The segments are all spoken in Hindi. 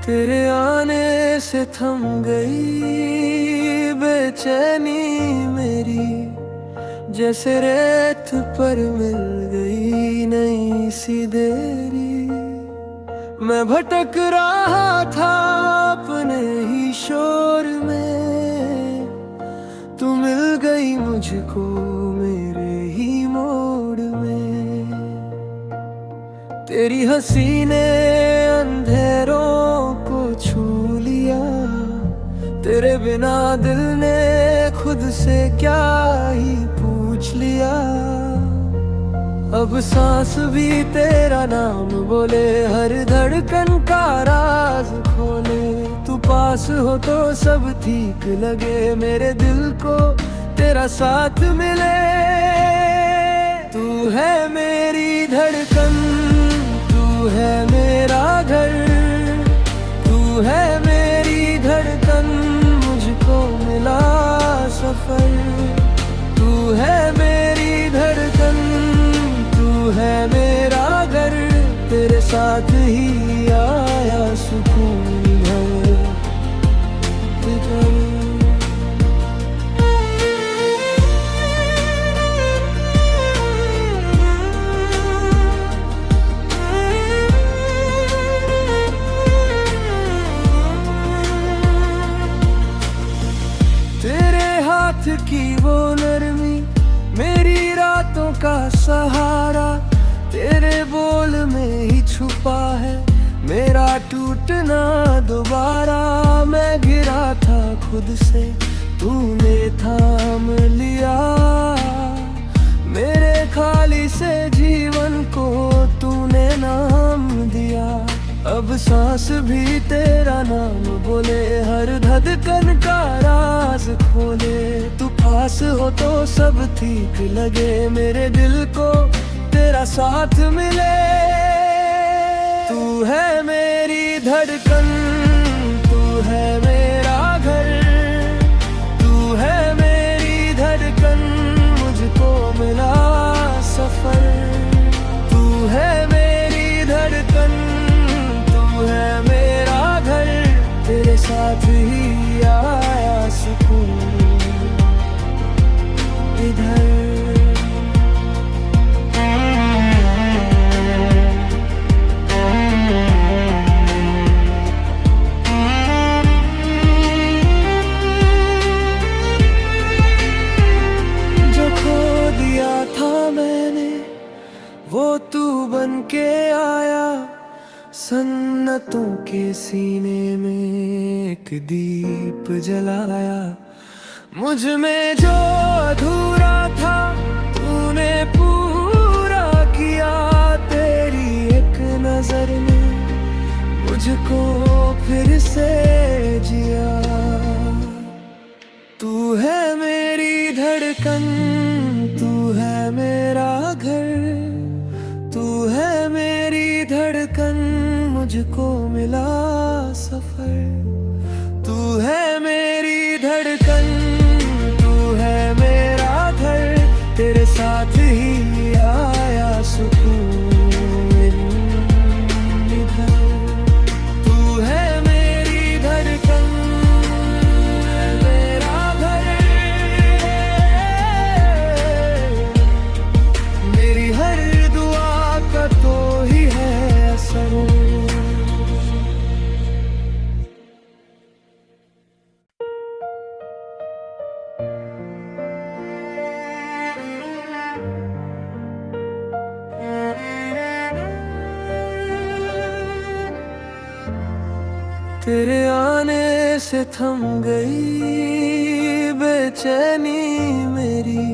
तेरे आने से थम गई बेचैनी मेरी, जैसे रेत पर मिल गई नई सी देरी। मैं भटक रहा था अपने ही शोर में, तू मिल गई मुझको मेरे ही मोड़ में। तेरी हंसी ने अंधेरों को छू लिया, तेरे बिना दिल ने खुद से क्या ही पूछ लिया। अब सांस भी तेरा नाम बोले, हर धड़कन का राज खोले। तू पास हो तो सब ठीक लगे, मेरे दिल को तेरा साथ मिले। तू है मेरी धड़कन, तू है मेरा घर, तू है मेरी धड़कन, मुझको मिला सफर। तू है मेरी धड़कन, तू है मेरा घर, तेरे साथ ही आया सुकून इधर। तेरे हाथ की वो नरमी, मेरी रातों का सहारा, तेरे बोल में ही छुपा है मेरा टूटना दोबारा। मैं गिरा था खुद से, तूने थाम लिया, मेरे खाली से जीवन को तूने नाम दिया। अब सांस भी तेरा नाम बोले, हर धड़कन का राज खोले। तू पास हो तो सब ठीक लगे, मेरे दिल को तेरा साथ मिले। तू है मेरी धड़कन, तू है मेरा घर, तू है मेरी धड़कन, मुझको मिला सफर। तू है मेरी धड़कन, तू है मेरा घर, तेरे साथ ही आया सुकून इधर। वो तू बन के आया, सन्नतों के सीने में एक दीप जलाया। मुझ में जो अधूरा था तूने पूरा किया, तेरी एक नजर ने मुझको फिर से जिया। तू है मेरी धड़कन, तू है मेरा घर, तू है मेरी धड़कन, मुझको मिला सफर। तू है मेरी धड़कन, तू है मेरा घर, तेरे साथ ही आया सुकून इधर। तू है मेरी धड़कन, मेरा घर, मेरी हर तो ही है असर। तेरे आने से थम गई बेचैनी मेरी,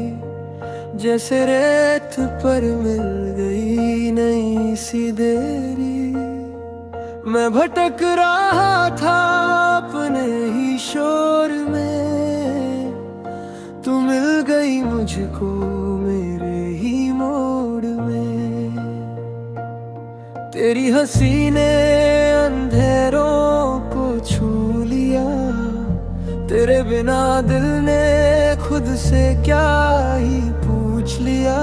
जैसे रेत पर मिल गई नई सी देरी। मैं भटक रहा था अपने ही शोर में, तू मिल गई मुझको मेरे ही मोड़ में। तेरी हंसी ने अंधेरों को छू लिया, तेरे बिना दिल ने खुद से क्या ही पूछ लिया।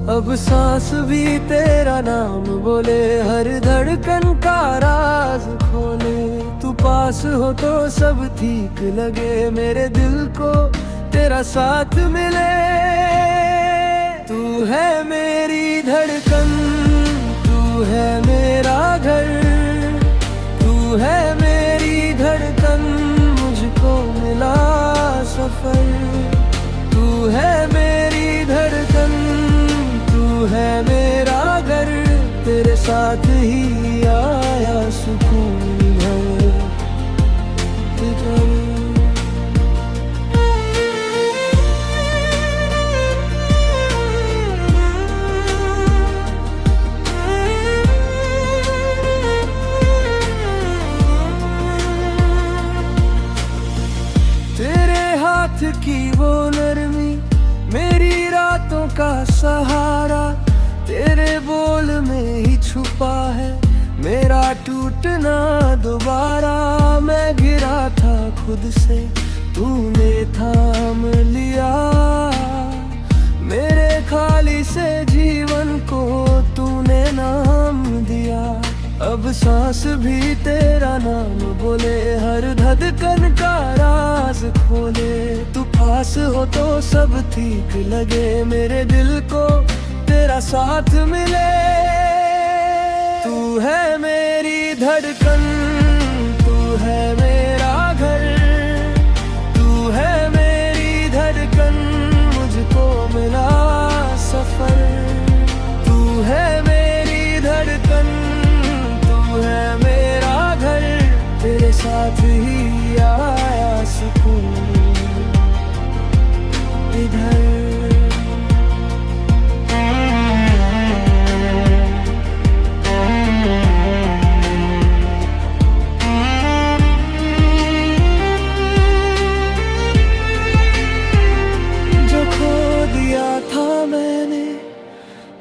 अब सांस भी तेरा नाम बोले, हर धड़कन का राज खोले। तू पास हो तो सब ठीक लगे, मेरे दिल को तेरा साथ मिले। तू है मेरी धड़कन, तू है मेरा घर, तू है मेरी धड़कन, मुझको मिला सफर। तू है मेरी धड़कन, तू है मेरा घर, तेरे साथ ही आया सुकून भर इधर। तेरे हाथ की वो नरमी, मेरी रातों का सहारा, तेरे बोल में ही छुपा है मेरा टूटना दोबारा। मैं गिरा था खुद से, तूने थाम लिया, मेरे खाली से जीवन को तूने नाम दिया। अब सांस भी तेरा नाम बोले, हर धड़कन का राज खोले। तू पास हो तो सब ठीक लगे, मेरे दिल को तेरा साथ मिले। तू है मेरी धड़कन, तू है मेरा घर, तू है मेरी धड़कन, मुझको मिला सफर। तू है मेरी धड़कन, तू है मेरा घर, तेरे साथ ही आया सुकून इधर।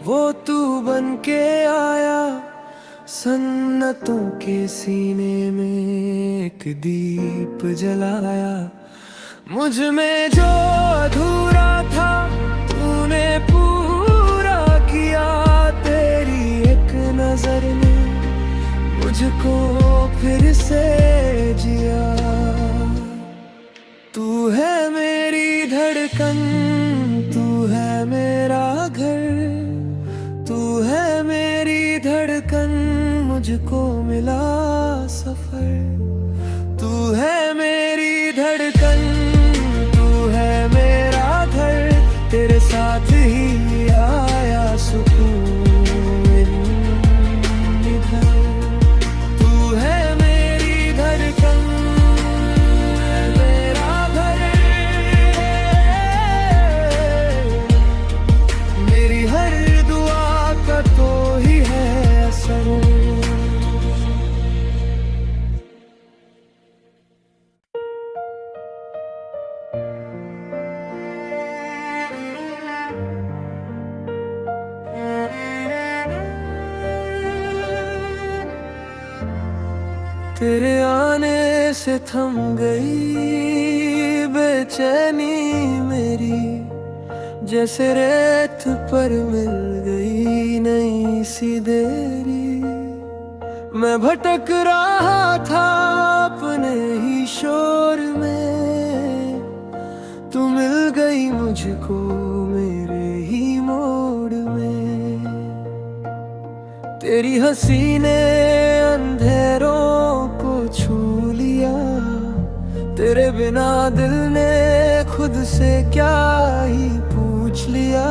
वो तू बन के आया, सन्नतों के सीने में एक दीप जलाया। मुझ में जो अधूरा था तूने पूरा किया, तेरी एक नजर ने मुझको फिर से जिया। तू है मेरी धड़कन, तू है मेरा घर, तू है मेरी धड़कन, मुझको मिला सफर। तू है मेरी धड़कन, तू है मेरा घर, तेरे साथ ही आया सुकून इधर। तू है मेरी धड़कन, मेरा घर, मेरी हर तो ही है असर। तेरे आने से थम गई बेचैनी मेरी, जैसे रेत पर मिल गई नई सी देरी। मैं भटक रहा था अपने ही शोर में, तू मिल गई मुझको मेरे ही मोड़ में। तेरी हंसी ने अंधेरों को छू लिया, तेरे बिना दिल ने खुद से क्या ही पूछ लिया।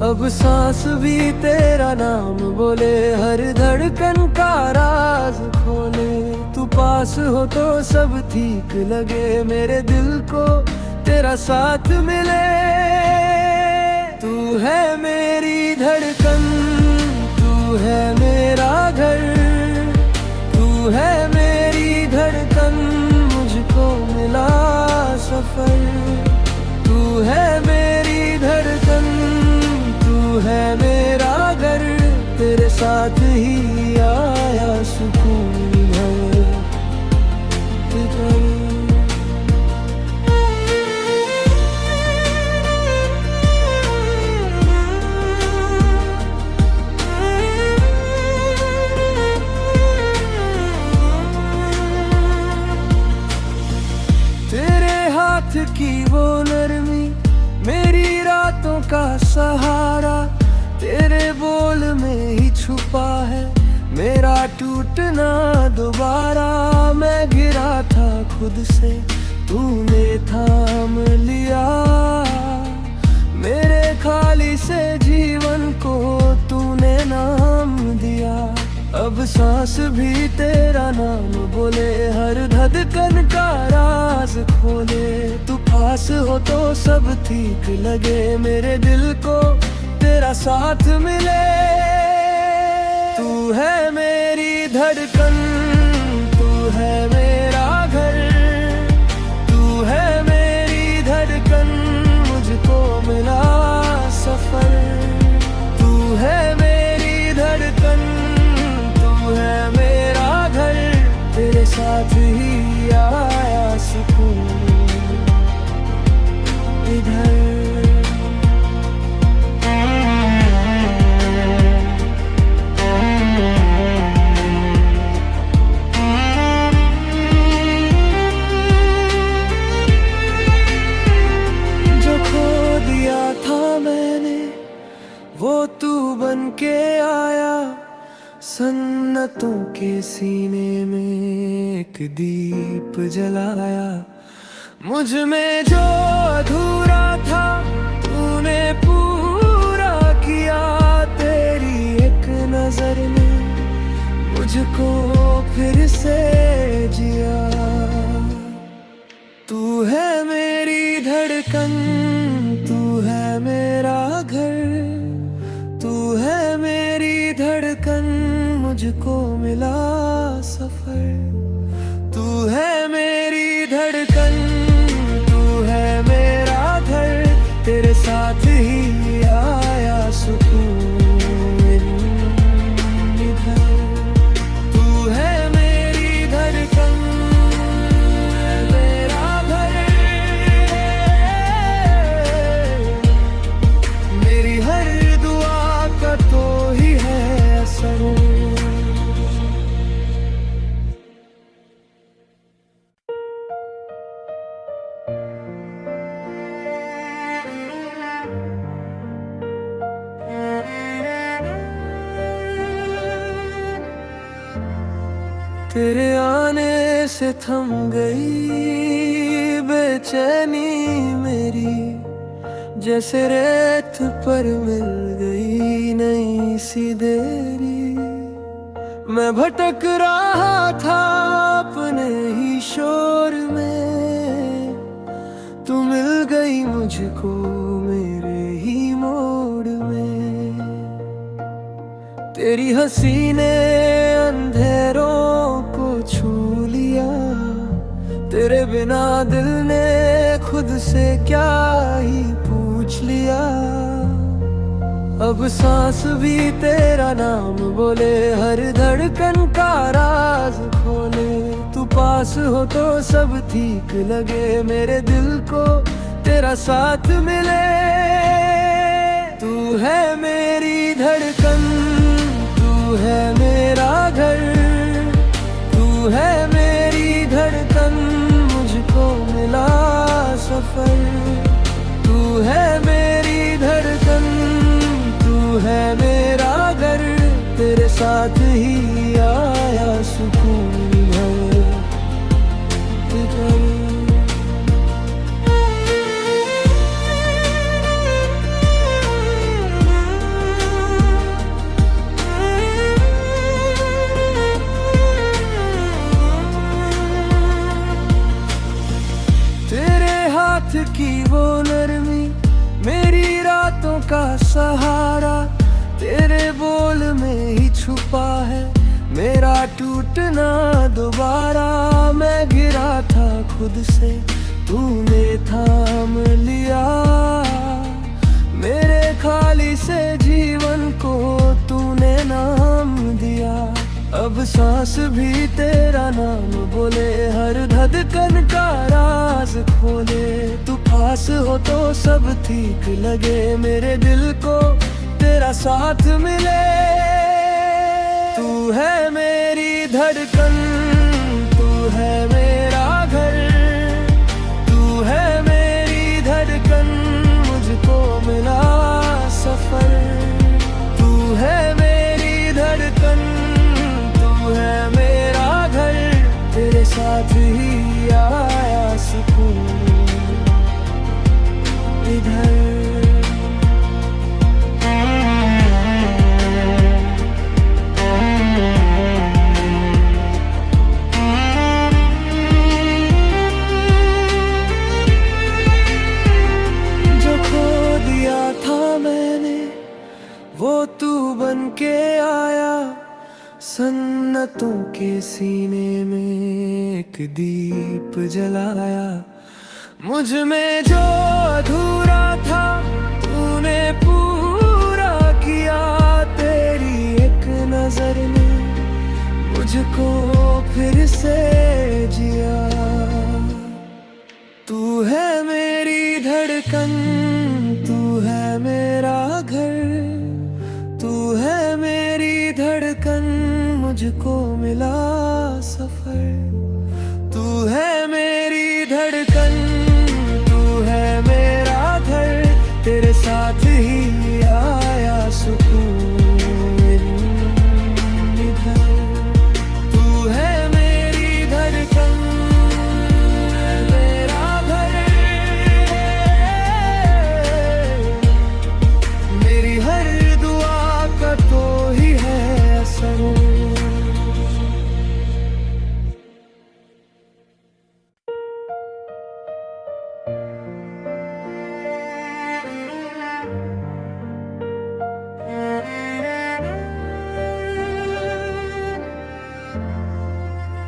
अब सांस भी तेरा नाम बोले, हर धड़कन का राज खोले। तू पास हो तो सब ठीक लगे, मेरे दिल को तेरा साथ मिले। तू है मेरी धड़कन, तू है मेरा घर, तू है मेरी धड़कन, मुझको मिला सफर। तू है मेरी धड़कन, तू है मेरा घर, तेरे साथ ही आया सुकून भर इधर। सहारा तेरे बोल में ही छुपा है, मेरा टूटना दोबारा। मैं गिरा था खुद से, तूने थाम लिया मेरे खाली से जीवन को, तूने नाम दिया। अब सांस भी तेरा नाम बोले, हर धड़कन का राज खोले। तू पास हो तो सब ठीक लगे, मेरे दिल को तेरा साथ मिले। तू है मेरी धड़कन, तू है मेरा घर, तू है मेरी धड़कन, मुझको मिला सफर। तू है मेरी धड़कन, तू है मेरा घर, तेरे साथ ही आया सुकून इधर। वो तू बन के आया, सन्नतों के सीने में एक दीप जलाया। मुझ में जो अधूरा था तूने पूरा किया, तेरी एक नजर ने मुझको फिर से जिया। तू है मेरी धड़कन, तू है मेरा घर, तू है मेरी धड़कन, मुझको मिला सफर। तू है मेरी धड़कन, तू है मेरा घर, तेरे साथ ही आया सुकून इधर। तू है मेरी धड़कन, मेरा घर, मेरी हर तो ही है असर। तेरे आने से थम गई बेचैनी मेरी, जैसे रेत पर मिल गई नई सी देरी। मैं भटक रहा था अपने ही शोर में, तू मिल गई मुझको मेरे ही मोड़ में। तेरी हंसी ने अंधेरों को छू लिया, तेरे बिना दिल ने खुद से क्या ही पूछ लिया। अब सांस भी तेरा नाम बोले, हर धड़कन का राज खोले। तू पास हो तो सब ठीक लगे, मेरे दिल को तेरा साथ मिले। तू है मेरी धड़कन, तू है मेरा घर, तू है मेरी धड़कन, मुझको मिला सफर। तू है मेरी धड़कन, तू है मेरा घर, तेरे साथ ही आया सुकून इधर। तेरे हाथ की वो नरमी मेरी रातों का सहारा, तेरे बोल में ही छुपा है मेरा टूटना दोबारा। मैं गिरा था खुद से, तूने थाम लिया मेरे खाली से जीवन को, तूने नाम दिया। अब सांस भी तेरा नाम बोले, हर धड़कन का राज खोले। तू पास हो तो सब ठीक लगे, मेरे दिल को तेरा साथ मिले। तू है मेरी धड़कन, तू है मेरा घर, तू है मेरी धड़कन, मुझको मिला साथ ही आया सुकून इधर। जो खो दिया था मैंने वो तू बन के आया, सन्नतों के सीने में एक दीप जलाया। मुझ में जो अधूरा था तूने पूरा किया, तेरी एक नजर ने मुझको फिर से जिया। तू है मेरी धड़कन, तू है मेरा घर, तू है मेरी धड़कन, मुझको मिला सफर। तू है मेरी धड़कन, तू है मेरा घर, तेरे साथ ही आया सुकून इधर। तू है मेरी धड़कन, मेरा घर, मेरी हर दुआ का तो ही है असर।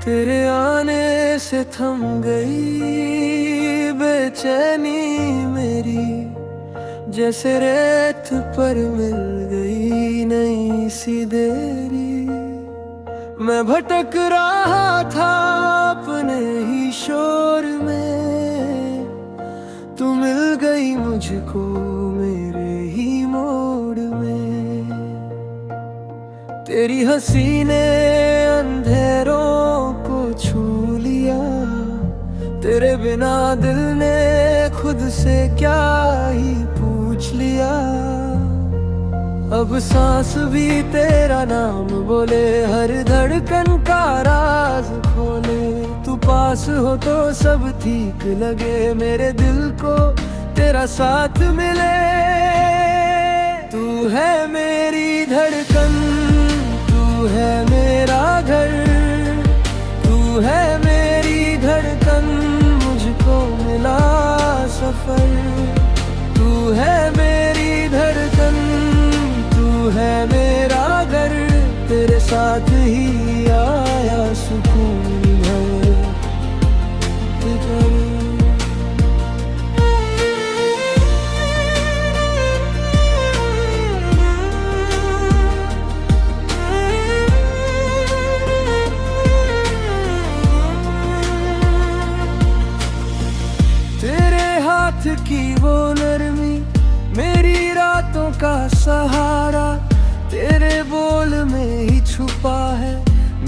तेरे आने से थम गई बेचैनी मेरी, जैसे रेत पर मिल गई नई सी देरी। मैं भटक रहा था अपने ही शोर में, तू मिल गई मुझको मेरे ही मोड़ में। तेरी हंसी ने अंधेरों को छू लिया, तेरे बिना दिल ने खुद से क्या ही पूछ लिया। अब सांस भी तेरा नाम बोले, हर धड़कन का राज खोले। तू पास हो तो सब ठीक लगे, मेरे दिल को तेरा साथ मिले। तू है मेरी धड़कन, तू है मेरा घर, तू है मेरी धड़कन, मुझको मिला सफर। तू है मेरी धड़कन, तू है मेरा घर, तेरे साथ ही आया सुकून इधर। हाथ की वो नरमी मेरी रातों का सहारा, तेरे बोल में ही छुपा है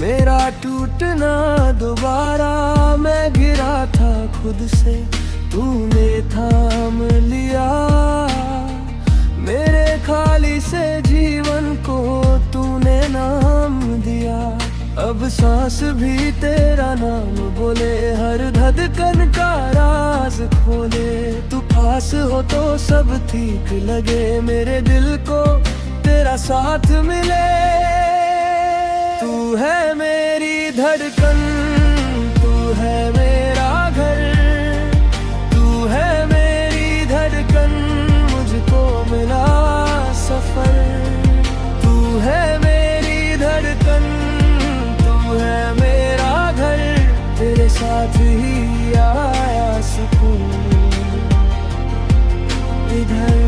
मेरा टूटना दोबारा। मैं गिरा था खुद से, तूने थाम लिया मेरे खाली से जीवन को, तूने नाम दिया। अब सांस भी तेरा नाम बोले, हर धड़कन का राज खोले। तू पास हो तो सब ठीक लगे, मेरे दिल को तेरा साथ मिले। तू है मेरी धड़कन, तू है मेरा घर, तू है मेरी धड़कन, मुझको मिला सफर। तू है मेरी धड़कन, है मेरा घर, तेरे साथ ही आया सुकून इधर।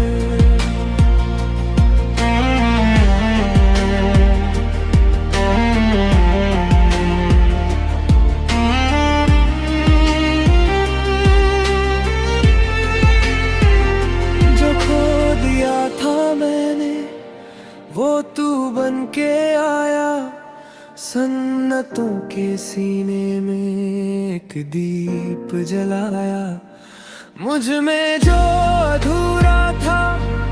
जो खो दिया था मैंने वो तू बन के आया, सन्नतों के सीने में एक दीप जलाया। मुझ में जो अधूरा था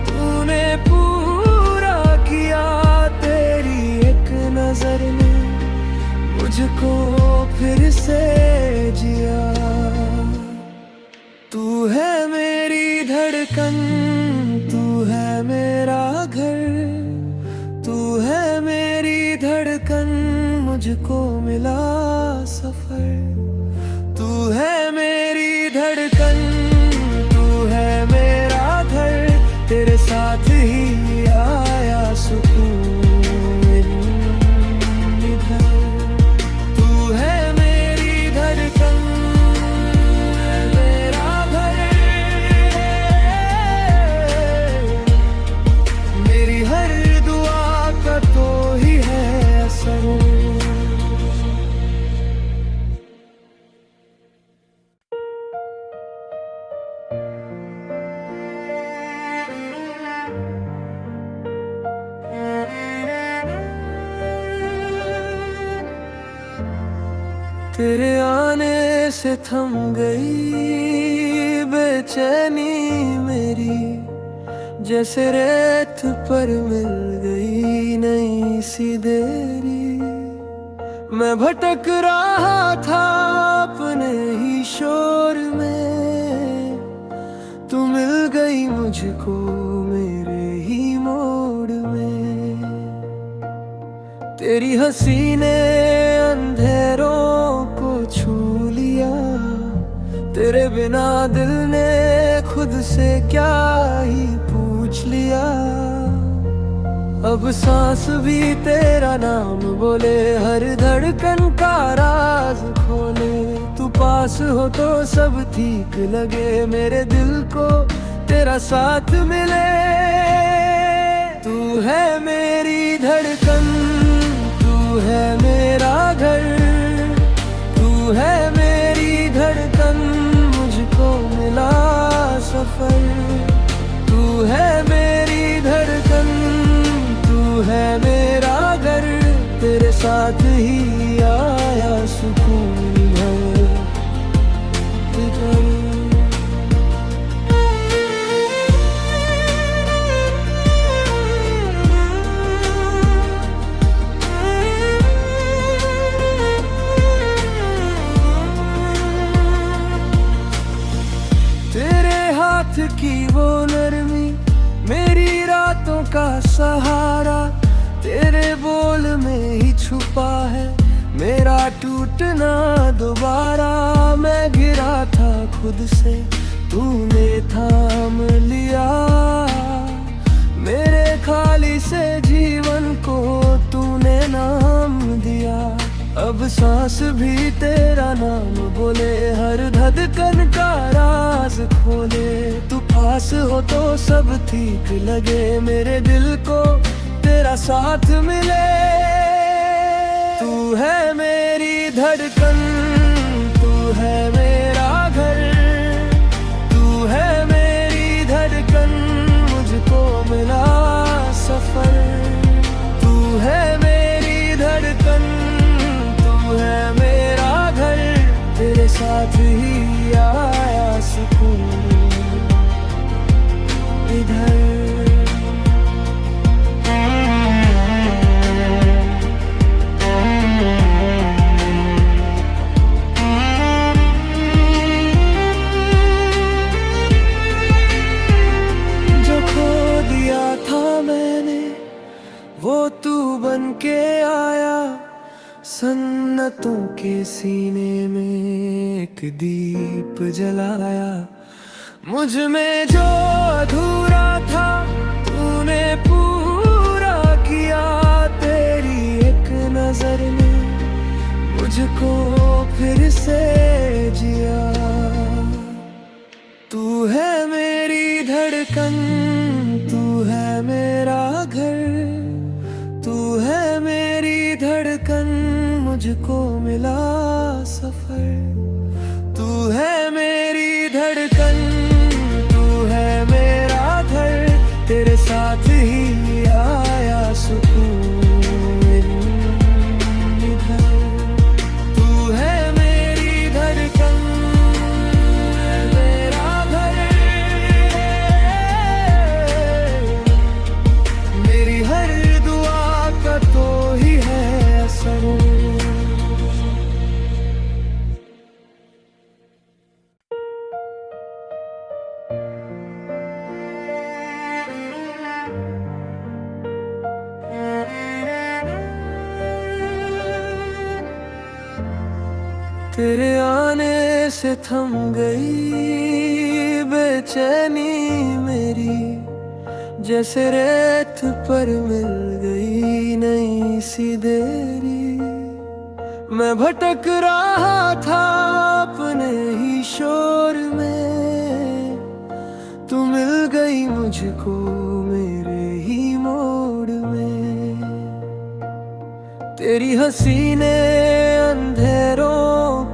तूने पूरा किया, तेरी एक नजर ने मुझको फिर से जिया। तू है मेरी धड़कन, तू है मेरा घर, तू है मेरी धड़कन, मुझको मिला सफर। तू है मेरी धड़कन, तू है मेरा घर, तेरे साथ ही आया सुकून इधर। तू है मेरी धड़कन, मेरा घर, मेरी हर दुआ का तो ही है असर। तेरे आने से थम गई बेचैनी मेरी, जैसे रेत पर मिल गई नई सी देरी। मैं भटक रहा था अपने ही शोर में, तू मिल गई मुझको मेरे ही मोड़ में। तेरी हंसी ने अंधेरों को छू लिया, तेरे बिना दिल ने खुद से क्या ही पूछ लिया। अब सांस भी तेरा नाम बोले, हर धड़कन का राज खोले। तू पास हो तो सब ठीक लगे, मेरे दिल को तेरा साथ मिले। तू है मेरी धड़कन, तू है मेरा घर, तू है मेरी धड़कन, मुझको मिला सफर। तू है मेरी धड़कन, तू है मेरा घर, तेरे साथ ही आया सुकून इधर। हाथ की वो नरमी, मेरी रातों का सहारा, तेरे बोल में ही छुपा है मेरा टूटना दोबारा। मैं गिरा था खुद से, तूने थाम लिया, मेरे खाली से जीवन को तूने नाम दिया। अब सांस भी तेरा नाम बोले, हर धड़कन का राज खोले। तू पास हो तो सब ठीक लगे, मेरे दिल को तेरा साथ मिले। तू है मेरी धड़कन, तू है मेरा घर, तू है मेरी धड़कन, मुझको मिला सफर। तू है मेरी धड़कन, है मेरा घर, तेरे साथ ही आया सुकून इधर। जो खो दिया था मैंने, वो तू बन के आया। सन्नतों के सीने में एक दीप जलाया, मुझ में जो अधूरा था तूने पूरा किया। तेरी एक नजर ने मुझको फिर से जिया। तू है मेरी धड़कन, तू है मेरा घर, तू है मेरी धड़कन, मुझको मिला सफर। तू है मेरी धड़कन, तू है मेरा घर, तेरे साथ ही आया सुकून इधर। तू है मेरी धड़कन, मेरा घर, तेरे आने से थम गई बेचैनी मेरी, जैसे रेत पर मिल गई नई सी देरी। मैं भटक रहा था अपने ही शोर में, तू मिल गई मुझको मेरे ही मोड़ में। तेरी हंसी ने अंधेरों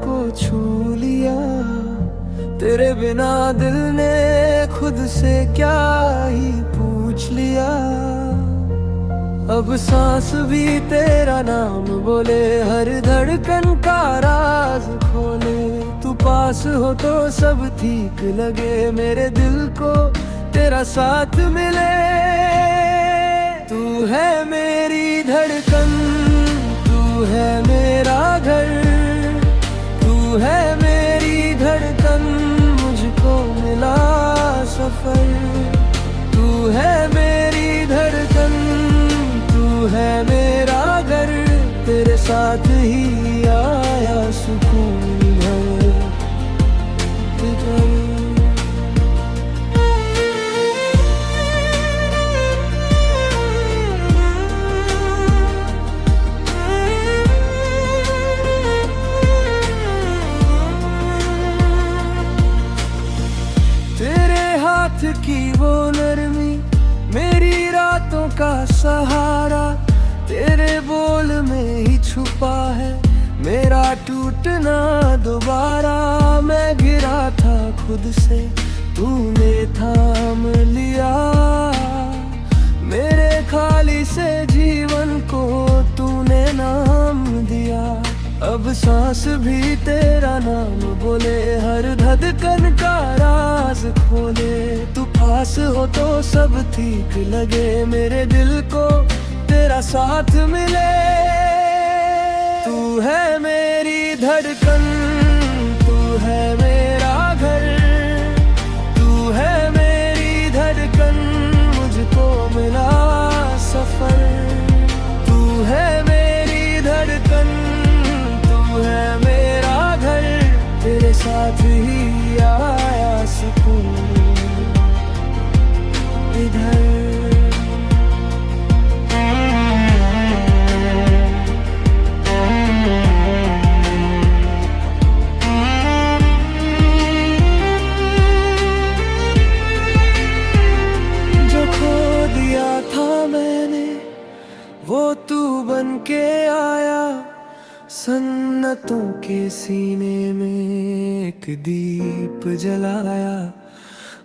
को छू लिया, तेरे बिना दिल ने खुद से क्या ही पूछ लिया। अब सांस भी तेरा नाम बोले, हर धड़कन का राज खोले। तू पास हो तो सब ठीक लगे, मेरे दिल को तेरा साथ मिले। तू है मेरी धड़कन, तू है मेरा घर, तू है मेरी धड़कन, मुझको मिला सफर। तू है मेरी धड़कन, तू है मेरा घर, तेरे साथ ही आया सुकून इधर। तेरे हाथ की वो नरमी मेरी रातों का सहारा, तेरे बोल में ही छुपा है मेरा टूटना दोबारा। मैं गिरा था खुद से, तूने थाम लिया, मेरे खाली से जीवन को तूने नाम दिया। अब सांस भी तेरा नाम बोले, हर धड़कन का राज खोले। तू पास हो तो सब ठीक लगे, मेरे दिल को तेरा साथ मिले। तू है मेरी धड़कन, तू है मेरा घर, तू है मेरी धड़कन, मुझको मिला सफर। तू है मेरी धड़कन, तू है मेरा घर, तेरे साथ ही आया सुकून इधर। जो खो दिया था मैंने वो तू बन के आया, सन्नतों के सीने में एक दीप जलाया।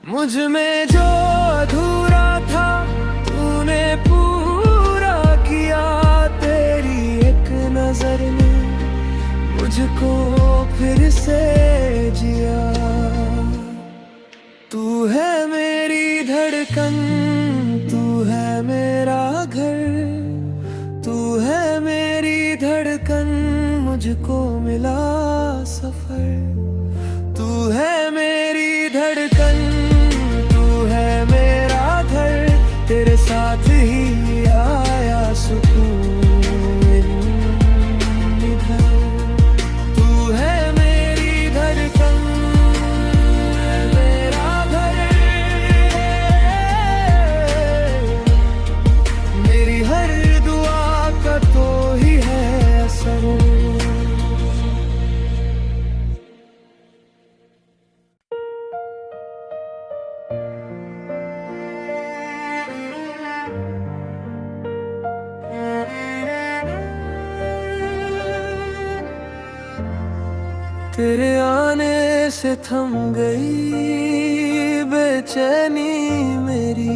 मुझ में जो अधूरा था तूने पूरा किया, तेरी एक नजर ने मुझको फिर से जिया। तू है मेरी धड़कन, तू है मेरा घर, तू है मेरी धड़कन, मुझको मिला सफर। तू है मेरी धड़कन, तू है मेरा घर, तेरे साथ ही आया सुकून इधर। तू है मेरी धड़कन, मेरा घर, मेरी हर दुआ का तो ही है असर। तेरे आने से थम गई बेचैनी मेरी,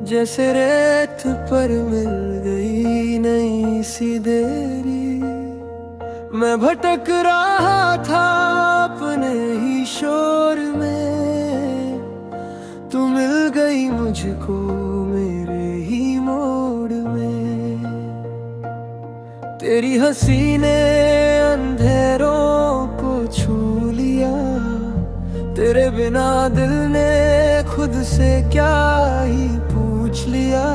जैसे रेत पर मिल गई नई सी देरी। मैं भटक रहा था अपने ही शोर में, तू मिल गई मुझको मेरे ही मोड़ में। तेरी हंसी ने अंधेरों को छू लिया, तेरे बिना दिल ने खुद से क्या ही पूछ लिया।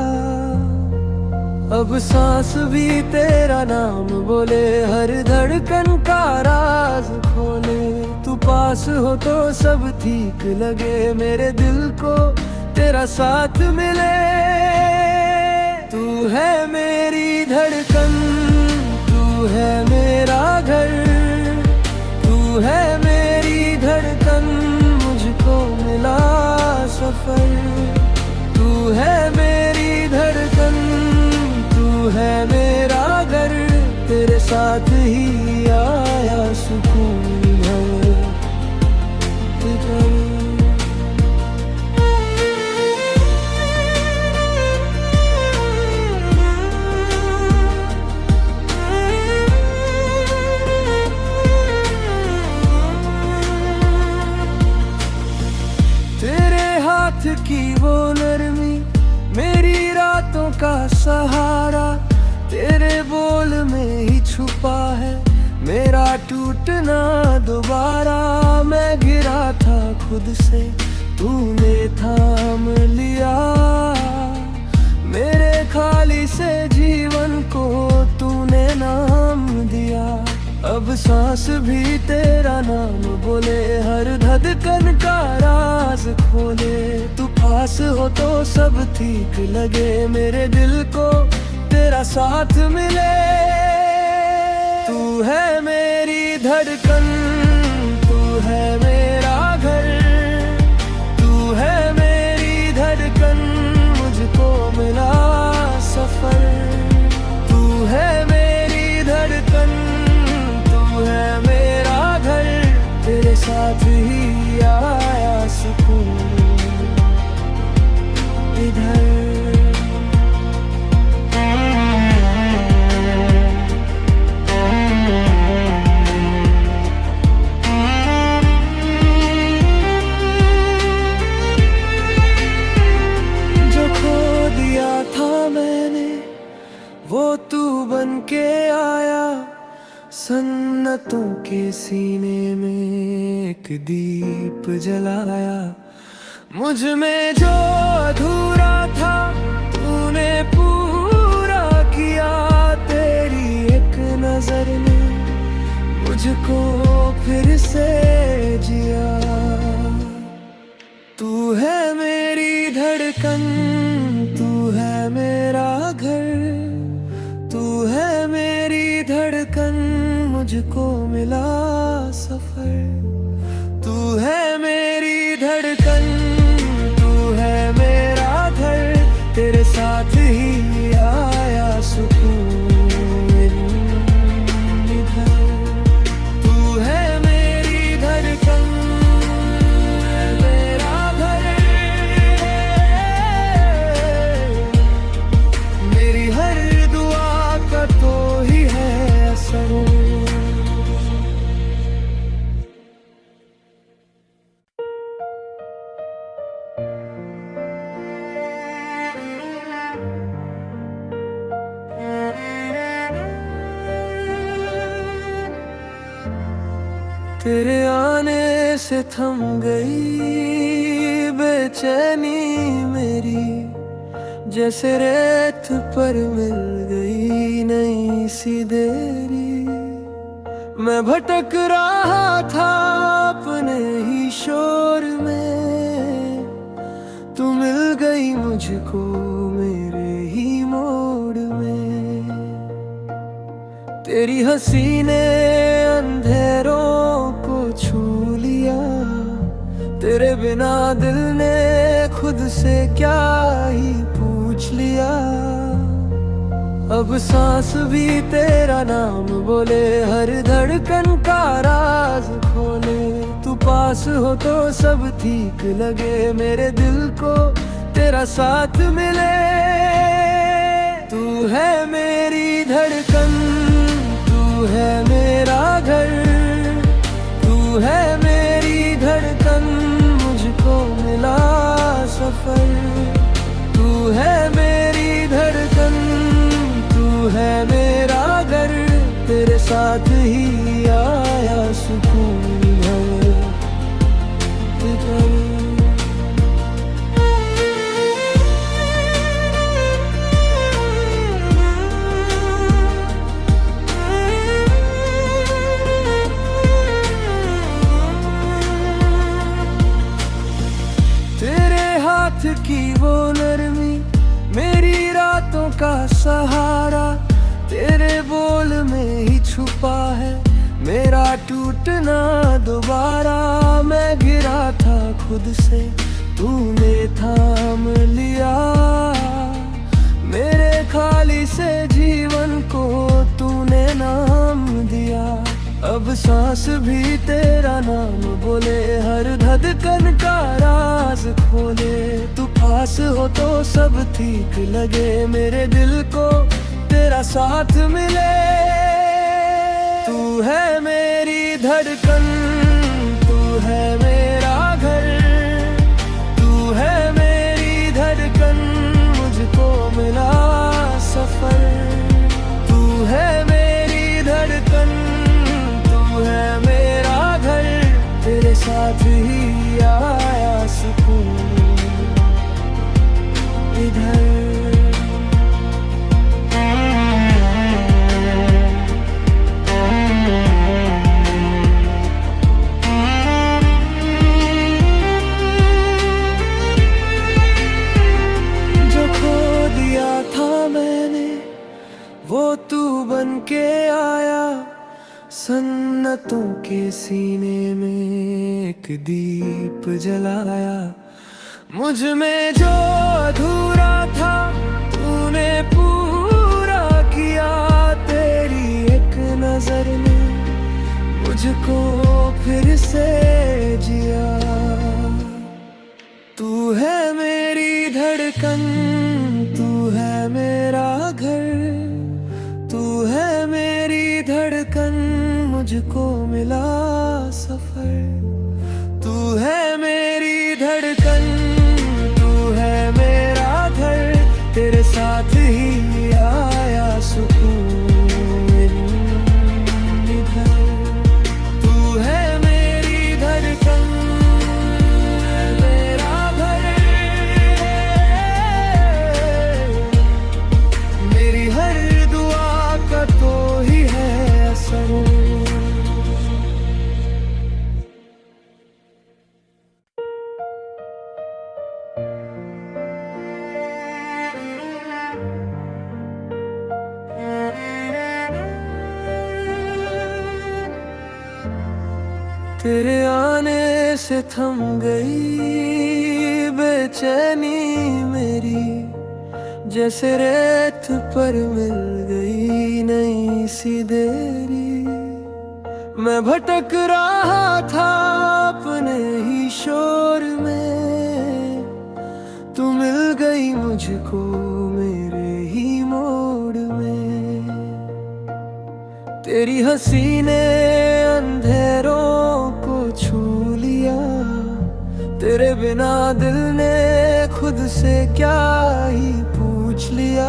अब सांस भी तेरा नाम बोले, हर धड़कन का राज खोले। तू पास हो तो सब ठीक लगे, मेरे दिल को तेरा साथ मिले। तू है मेरी धड़कन, तू है मेरा घर, तू है मेरी धड़कन, मुझको मिला सफर। तू है मेरी धड़कन, तू है मेरा घर, तेरे साथ ही आया सुकून इधर। तेरे हाथ की वो नरमी, मेरी रातों का सहारा, तेरे बोल में ही छुपा है मेरा टूटना दोबारा। मैं गिरा था खुद से, तूने थाम लिया, मेरे खाली से जीवन को तूने नाम दिया। अब सांस भी तेरा नाम बोले, हर धड़कन का राज खोले। तू पास हो तो सब ठीक लगे, मेरे दिल को तेरा साथ मिले। तू है मेरी धड़कन, तू है मेरा घर, तू है मेरी धड़कन, मुझको मिला सफर। तू है मेरी धड़कन, तू है मेरा घर, तेरे साथ ही आया सुकून इधर। वो तू बन के आया, सन्नतों के सीने में एक दीप जलाया। मुझ में जो अधूरा था तूने पूरा किया, तेरी एक नजर ने मुझको फिर से जिया। तू है मेरी धड़कन, तू है मेरा घर, तू है मेरी धड़कन, मुझको मिला सफर। तू है मेरी धड़कन, तू है मेरा घर, तेरे साथ ही आया सुकून इधर। तू है मेरी धड़कन, मेरा घर, मेरी हर दुआ का तो ही है असर। तेरे आने से थम गई बेचैनी मेरी, जैसे रेत पर मिल गई नई सी देरी। मैं भटक रहा था अपने ही शोर में, तू मिल गई मुझको मेरे ही मोड़ में। तेरी हंसी ने अंधेरों को छू लिया, तेरे बिना दिल ने खुद से क्या ही पूछ लिया। अब सांस भी तेरा नाम बोले, हर धड़कन का राज खोले। तू पास हो तो सब ठीक लगे, मेरे दिल को तेरा साथ मिले। तू है मेरी धड़कन, तू है मेरा घर, तू है मेरी धड़कन, मुझको मिला सफर। तू है मेरी धड़कन, तू है मेरा घर, तेरे साथ ही आया सुकून इधर। का सहारा तेरे बोल में ही छुपा है, मेरा टूटना दोबारा। मैं गिरा था खुद से, तूने थाम लिया, मेरे खाली से जीवन को तूने नाम दिया। अब सांस भी तेरा नाम बोले, हर धड़कन का राज खोले। तू पास हो तो सब ठीक लगे, मेरे दिल को तेरा साथ मिले। तू है मेरी धड़कन, तू है मेरा घर, तू है मेरी धड़कन, मुझको मिला सफर। तू है मेरी धड़कन, तू है मेरा घर, तेरे साथ ही आया सुकून इधर। वो तू बन के आया, सन्नतों के सीने में एक दीप जलाया। मुझ में जो अधूरा था तूने पूरा किया, तेरी एक नजर ने मुझको फिर से जिया। तू है मेरी धड़कन, तू है मेरा घर, तू है मेरी धड़कन, मुझको मिला सफर। तू है मेरी धड़कन, तू है मेरा घर, तेरे साथ ही आया सुकून इधर। तू है मेरी धड़कन, मेरा घर, मेरी हर दुआ का तो ही है असर। तेरे आने से थम गई बेचैनी मेरी, जैसे रेत पर मिल गई नई सी देरी। मैं भटक रहा था अपने ही शोर में, तू मिल गई मुझको मेरे ही मोड़ में। तेरी हंसी ने अंधेरों को छू लिया, तेरे बिना दिल ने खुद से क्या ही पूछ लिया।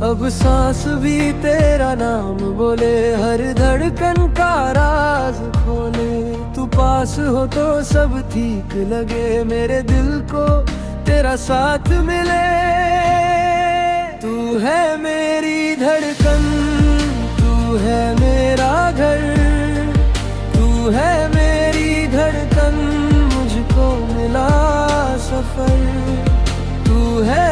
अब सांस भी तेरा नाम बोले, हर धड़कन का राज खोले। तू पास हो तो सब ठीक लगे, मेरे दिल को तेरा साथ मिले। तू है मेरी धड़कन, तू है मेरा घर, तू है मेरी धड़कन, मुझको मिला सफर। तू है